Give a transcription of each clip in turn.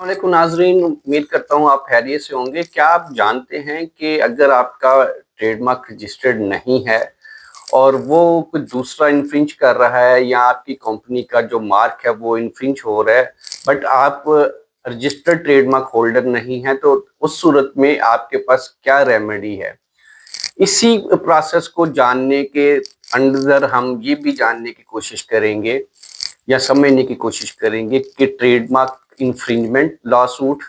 वालेकुम नाजरीन, उम्मीद करता हूँ आप खैरियत से होंगे। क्या आप जानते हैं कि अगर आपका ट्रेडमार्क रजिस्टर्ड नहीं है और वो कुछ दूसरा इन्फ्रिंज कर रहा है या आपकी कंपनी का जो मार्क है वो इन्फ्रिंज हो रहा है, बट आप रजिस्टर्ड ट्रेडमार्क होल्डर नहीं है, तो उस सूरत में आपके पास क्या रेमेडी है? इसी प्रोसेस को जानने के अंदर हम ये भी जानने की कोशिश करेंगे या समझने की कोशिश करेंगे कि ट्रेडमार्क इन्फ्रिंजमेंट लॉ सूट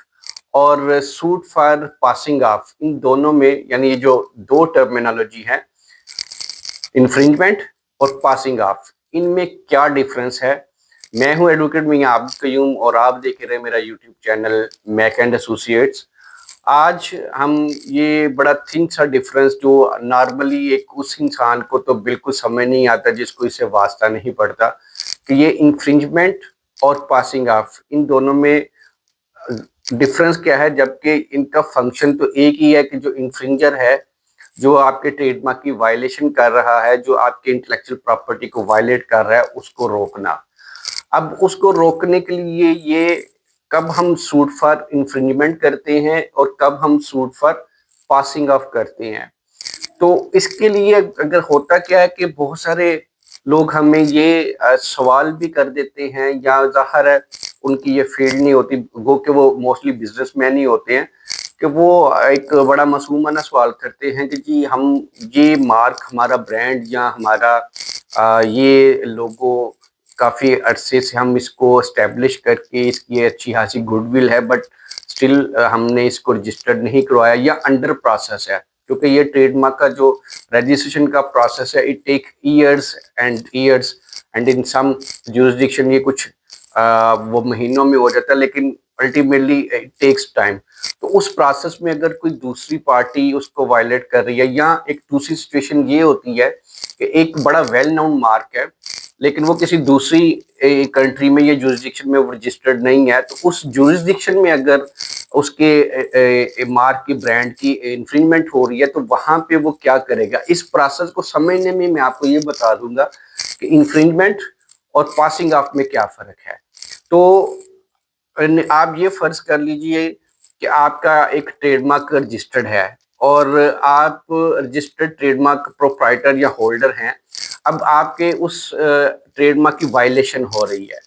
और सूट फॉर पासिंग ऑफ, इन दोनों में यानी ये जो दो टर्मिनोलॉजी है, इन्फ्रिंजमेंट और पासिंग ऑफ, इनमें क्या डिफरेंस है। मैं हूं एडवोकेट मियां आबिद कयूम और आप देख रहे हैं मेरा YouTube channel Mac and associates. आज हम ये बड़ा थिन सा डिफरेंस जो नॉर्मली एक उस इंसान को तो बिल्कुल समझ नहीं आता जिसको इससे वास्ता नहीं पड़ता कि ये इन्फ्रिंजमेंट और पासिंग ऑफ, इन दोनों में डिफरेंस क्या है, जबकि इनका फंक्शन तो एक ही है कि जो इन्फ्रिंजर है, जो आपके ट्रेडमार्क की वायलेशन कर रहा है, जो आपके इंटेलेक्चुअल प्रॉपर्टी को वायलेट कर रहा है, उसको रोकना। अब उसको रोकने के लिए ये कब हम सूट फॉर इन्फ्रिंजमेंट करते हैं और कब हम सूट फॉर पासिंग ऑफ करते हैं। तो इसके लिए अगर होता क्या है कि बहुत सारे लोग हमें ये सवाल भी कर देते हैं, या ज़ाहिर है उनकी ये फील्ड नहीं होती, गो कि वो मोस्टली बिजनेसमैन ही होते हैं, कि वो एक बड़ा मासूमाना सवाल करते हैं कि जी हम ये मार्क, हमारा ब्रांड या हमारा ये लोगो काफ़ी अरसे से हम इसको इस्टेब्लिश करके इसकी अच्छी खासी गुडविल है, बट स्टिल हमने इसको रजिस्टर्ड नहीं करवाया या अंडर प्रोसेस है, क्योंकि ये ट्रेडमार्क का जो रजिस्ट्रेशन का प्रोसेस है, it take years and in some jurisdiction ये कुछ वो महीनों में हो जाता है, लेकिन अल्टीमेटली इट टेक्स टाइम। तो उस प्रोसेस में अगर कोई दूसरी पार्टी उसको वायलेट कर रही है, या एक दूसरी सिचुएशन ये होती है कि एक बड़ा वेल नोन मार्क है लेकिन वो किसी दूसरी कंट्री में या जुरिसडिक्शन में वो रजिस्टर्ड नहीं है, तो उस जुरिसडिक्शन में अगर उसके मार्क की, ब्रांड की इन्फ्रिंजमेंट हो रही है, तो वहां पे वो क्या करेगा। इस प्रोसेस को समझने में मैं आपको ये बता दूंगा कि इन्फ्रिंजमेंट और पासिंग ऑफ में क्या फ़र्क है। तो आप ये फ़र्ज़ कर लीजिए कि आपका एक ट्रेडमार्क रजिस्टर्ड है और आप रजिस्टर्ड ट्रेडमार्क प्रोप्राइटर या होल्डर हैं। अब आपके उस ट्रेडमार्क की वायलेशन हो रही है।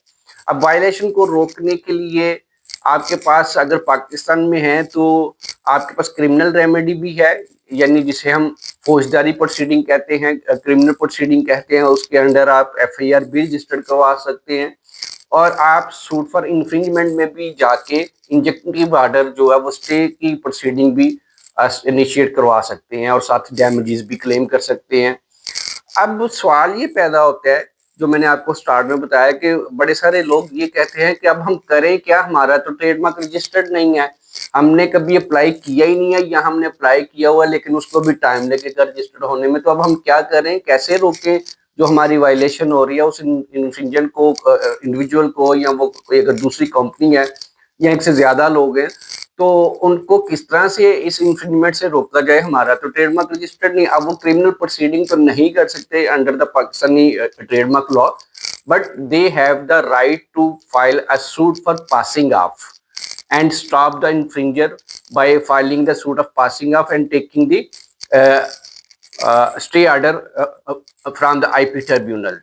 अब वायलेशन को रोकने के लिए आपके पास, अगर पाकिस्तान में है तो आपके पास क्रिमिनल रेमेडी भी है, यानी जिसे हम फौजदारी प्रोसीडिंग कहते हैं, क्रिमिनल प्रोसीडिंग कहते हैं, उसके अंडर आप एफआईआर भी रजिस्टर्ड करवा सकते हैं। और आप सूट फॉर इन्फ्रिंजमेंट में भी जाके इंजेक्टिव ऑर्डर जो है वो स्टे की प्रोसीडिंग भी इनिशिएट करवा सकते हैं और साथ डैमेजेस भी क्लेम कर सकते हैं। अब सवाल ये पैदा होता है, जो मैंने आपको स्टार्ट में बताया, कि बड़े सारे लोग ये कहते हैं कि अब हम करें क्या, हमारा तो ट्रेडमार्क रजिस्टर्ड नहीं है, हमने कभी अप्लाई किया ही नहीं है, या हमने अप्लाई किया हुआ लेकिन उसको भी टाइम लगेगा रजिस्टर्ड होने में, तो अब हम क्या करें, कैसे रोकें जो हमारी वायलेशन हो रही है उस इन्फ्रिंजर को, इंडिविजुअल को, या वो कोई अगर दूसरी कंपनी है या एक से ज्यादा लोग हैं, तो उनको किस तरह से इस इन्फ्रिंजमेंट से रोका जाए। हमारा तो ट्रेडमार्क रजिस्टर्ड नहीं, अब वो क्रिमिनल प्रोसीडिंग तो नहीं कर सकते under the Pakistani trademark law, but they have the right to file a suit for passing off and stop the infringer by filing the suit of passing off and taking the stay order from the IP tribunal।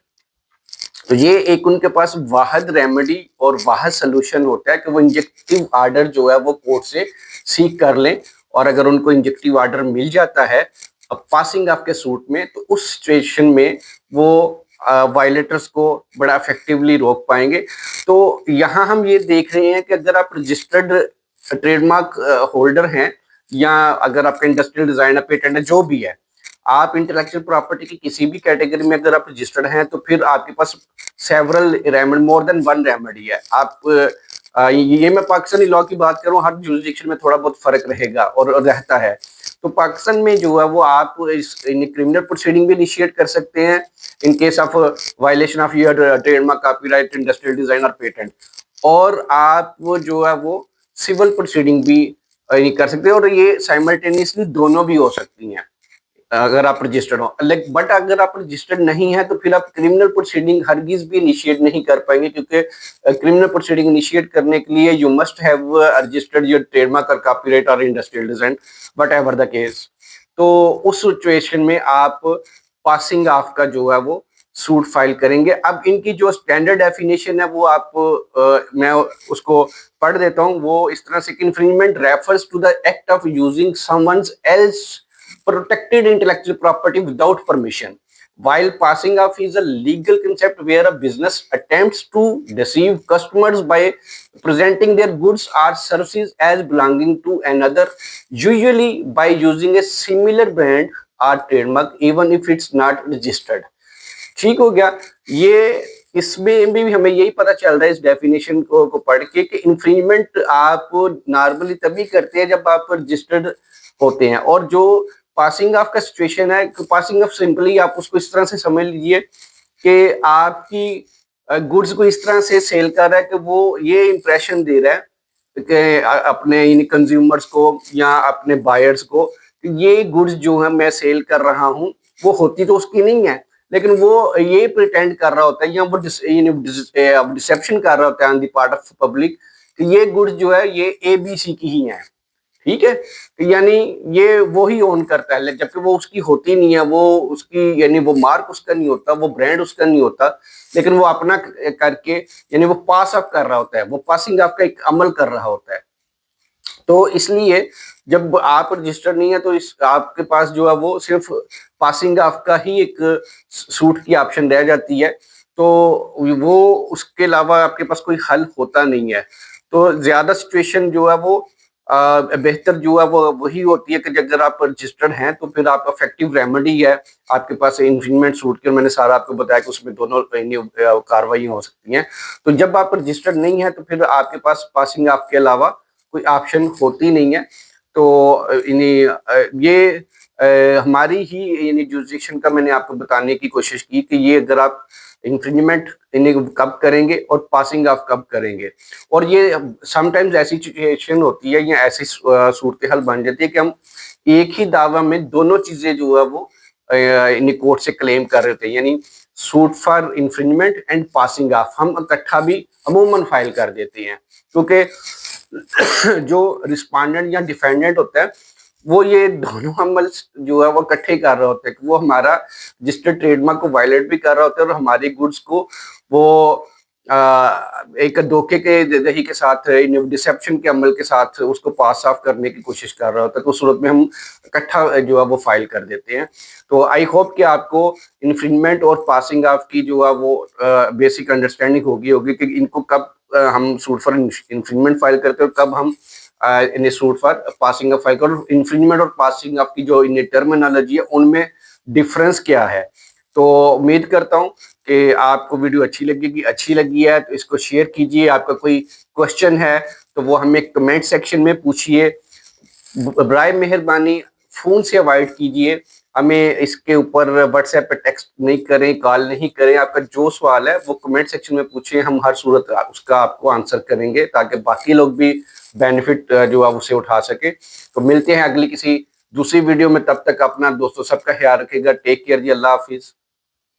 तो ये एक उनके पास वाहद remedy और वाहद solution होता है कि वो injective order जो है वो कोर्ट से सीख कर लें, और अगर उनको इंजेक्टिव ऑर्डर मिल जाता है अब पासिंग ऑफ के सूट में, तो उस सिचुएशन में वो वायलेटर्स को बड़ा इफेक्टिवली रोक पाएंगे। तो यहाँ हम ये देख रहे हैं कि अगर आप रजिस्टर्ड ट्रेडमार्क होल्डर हैं, या अगर आपका इंडस्ट्रियल डिजाइन है, पेटेंट है, जो भी है, आप इंटेलेक्चुअल प्रॉपर्टी की किसी भी कैटेगरी में अगर आप रजिस्टर्ड हैं, तो फिर आपके पास several remedy, more than one remedy है। आप ये मैं पाकिस्तानी लॉ की बात करूं, हर जुरिसडिक्शन में थोड़ा बहुत फर्क रहेगा और रहता है। तो पाकिस्तान में जो है वो आप इस क्रिमिनल प्रोसीडिंग भी इनिशिएट कर सकते हैं in case of violation of your trademark, copyright, industrial design और पेटेंट, और आप वो जो है वो सिविल प्रोसीडिंग भी कर सकते हैं, और ये साइमल्टेनियसली दोनों भी हो सकती हैं। अगर आप रजिस्टर्ड हो, बट अगर आप रजिस्टर्ड नहीं है तो फिर आप क्रिमिनल प्रोसीडिंग हरगिज भी इनिशिएट नहीं कर पाएंगे, क्योंकि क्रिमिनल प्रोसीडिंग इनिशिएट करने के लिए you must have registered your trademark और कॉपीराइट और industrial design, what ever the case. तो उस सिचुएशन में आप पासिंग ऑफ का जो है वो सूट फाइल करेंगे। अब इनकी जो स्टैंडर्ड डेफिनेशन है वो आप मैं उसको पढ़ देता हूँ। वो इस तरह से कि infringement refers to the act of using someone's else protected intellectual property without permission, while passing off is a legal concept where a business attempts to deceive customers by presenting their goods or services as belonging to another, usually by using a similar brand or trademark even if it's not registered। ठीक हो गया। ये इसमें भी हमें यही पता चल रहा है इस डेफिनेशन को पढ़ के कि इन्फ्रिंजमेंट आप नॉर्मली तभी करते हैं जब आप रजिस्टर्ड होते हैं। और जो पासिंग ऑफ का सिचुएशन है, पासिंग ऑफ सिंपली आप उसको इस तरह से समझ लीजिए कि आपकी गुड्स को इस तरह से सेल कर रहा है कि वो ये इंप्रेशन दे रहा है कि अपने इन कंज्यूमर्स को या अपने बायर्स को कि ये गुड्स जो है मैं सेल कर रहा हूँ, वो होती तो उसकी नहीं है, लेकिन वो ये प्रिटेंड कर रहा होता है या वो डिसेप्शन कर रहा होता है on the part of public कि ये गुड्स जो है ये ABC की ही है। ठीक है, यानी ये वो ही ओन करता है, जबकि वो उसकी होती नहीं है, वो उसकी यानी वो मार्क उसका नहीं होता, वो ब्रांड उसका नहीं होता, लेकिन वो अपना करके यानी वो पास ऑफ कर रहा होता है, वो पासिंग ऑफ का एक अमल कर रहा होता है। तो इसलिए जब आप रजिस्टर्ड नहीं है तो इस आपके पास जो है वो सिर्फ पासिंग ऑफ का ही एक सूट की ऑप्शन रह जाती है। तो वो उसके अलावा आपके पास कोई हल होता नहीं है। तो ज्यादा सिचुएशन जो है वो बेहतर जो है वो वही होती है कि अगर आप रजिस्टर्ड हैं तो फिर आप इफेक्टिव रेमेडी है आपके पास इन्फ्रिंजमेंट सूट के। मैंने सारा आपको बताया कि उसमें दोनों कार्रवाई हो सकती हैं। तो जब आप रजिस्टर्ड नहीं है तो फिर आपके पास पासिंग ऑफ के अलावा कोई ऑप्शन होती नहीं है। तो ये हमारी ही यानी जुरिस्डिक्शन का मैंने आपको बताने की कोशिश की कि ये अगर आप इन्फ्रिंजमेंट इन्हें कब करेंगे और पासिंग ऑफ कब करेंगे। और ये समटाइम्स ऐसी सिचुएशन होती है या ऐसी सूरत हाल बन जाती है कि हम एक ही दावा में दोनों चीजें जो है वो इन्हें कोर्ट से क्लेम कर रहे होते हैं, यानी suit for infringement and passing of हम इकट्ठा भी अमूमन फाइल कर देते हैं, क्योंकि जो रिस्पोंडेंट या डिफेंडेंट होता है वो ये दोनों अमल जो है वो इकट्ठे कर रहा होता है कि वो हमारा रजिस्टर्ड ट्रेडमार्क को वायलेट भी कर रहा होता है और हमारी गुड्स को वो एक धोखे के दही के साथ डिसेप्शन के अमल के साथ उसको पास ऑफ करने की कोशिश कर रहा होता है। तो उस सूरत में हम इकट्ठा जो है वो फाइल कर देते हैं। तो आई होप कि आपको इन्फ्रिंजमेंट और पासिंग ऑफ की जो है वो बेसिक अंडरस्टैंडिंग होगी कि इनको कब हम सूट फॉर इन्फ्रिंजमेंट फाइल करते हैं और कब हम इन suit for passing off file कर। इन्फ्रिंजमेंट और पासिंग ऑफ की जो इन टर्मिनोलॉजी है उनमें डिफरेंस क्या है। तो उम्मीद करता हूं कि आपको वीडियो अच्छी लगी है तो इसको शेयर कीजिए। आपका कोई क्वेश्चन है तो वो हमें कमेंट सेक्शन में पूछिए। बराए मेहरबानी फोन से अवॉइड कीजिए, हमें इसके ऊपर व्हाट्सएप पे टेक्स्ट नहीं करें, कॉल नहीं करें। आपका जो सवाल है वो कमेंट सेक्शन में पूछिए, हम हर सूरत उसका आपको आंसर करेंगे ताकि बाकी लोग भी बेनिफिट जो है उसे उठा सके। तो मिलते हैं अगली किसी दूसरी वीडियो में, तब तक अपना दोस्तों सबका ख्याल रखिएगा। टेक केयर जी, अल्लाह हाफिज।